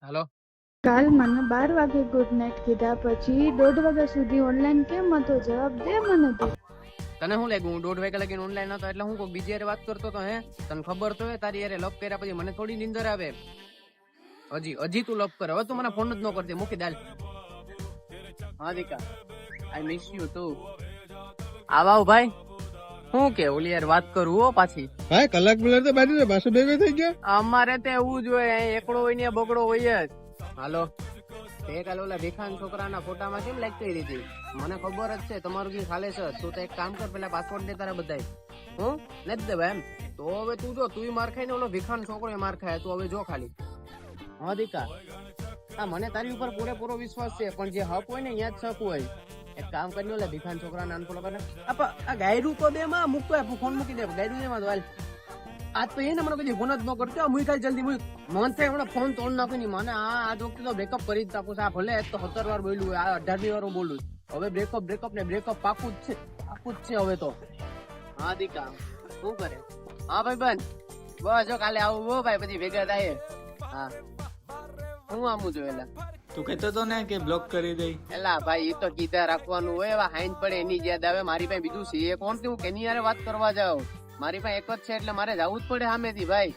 હાલો. કાલ મને 12 વાગે ગુડ નાઇટ કીધા પછી 1:30 વાગ્યા સુધી ઓનલાઈન કેમ હતો? જવાબ દે મને તું. તને શું લાગ્યું હું 1:30 વાગ્યા લગીને ઓનલાઈન હતો એટલે હું કોઈ બીજી હારે વાત કરતો તો? હે, તને ખબર તો હે તારી હારે લપ કર્યા પછી મને થોડી નીંદર આવે? હજી તું લપ કરે. હવે તું મને ફોન જ ન કરતી. મૂકી દાલ. હા દીકા, આઈ મિસ યુ ટુ. આવાવ ભાઈ, શું કે ઓલી યાર વાત કરું હો પાછી. ભાઈ કલાક બોલે તો બાજુ પાછું ભેગો થઈ ગયા. અમારે તો એવું જ હોય, એકડો હોય ને બગડો હોય જ. હાલો, તે કાલે ઓલા ભીખાન છોકરાના ફોટામાં કેમ લાગતી હતી? મને ખબર જ છે તમારું કઈ ખાલે છે. તું તો એક કામ કર, પેલા પાસપોર્ટ દે તારા બધાય. હું નથી દેવા એમ તો હવે તું જો, તું માર ખાઈ ને ઓલો ભીખાન છોકરો માર ખાય. તું હવે જો ખાલી. હા દીકા, હા મને તારી ઉપર પૂરેપૂરો વિશ્વાસ છે, પણ જે હક હોય ને ત્યાં જ શક હોય. એક કામ કરી લો, ભીખાન છોકરા નાન ફોલો કરે. આ ગાયરું તો દે માં મૂકતો, ફોન મૂકી દે. ગાયરું દે માં તો હાલ. આજ તો એને મને કદી ફોન જ ન કરતો. મુઈ કાલ જલ્દી મુઈ મન થાય હમણાં ફોન તોડ નાખી ની. મને આ વખતે તો બ્રેકઅપ કરી જ નાખું. આ ભલે તો 17 વાર બોલ્યું, આ 18મી વાર બોલું. હવે બ્રેકઅપ ને બ્રેકઅપ પાકું જ છે હવે તો. હા દીકા, શું કરે? હા ભાઈ બન, બસ જો કાલે આવું હો ભાઈ, પછી ભેગા થાય. હા, હું આમું જોયેલા. તું કહેતો તો ને કે બ્લોક કરી દઈ. એલા ભાઈ, એ તો કીધા રાખવાનું હોય. એવા હાઈન પડે એની યાદ આવે. મારી પાસે બીજું છે કોણ? હું કેની યાર વાત કરવા જાઉં? મારી પાસે એક જ છે એટલે મારે જવું જ પડે સામેથી ભાઈ.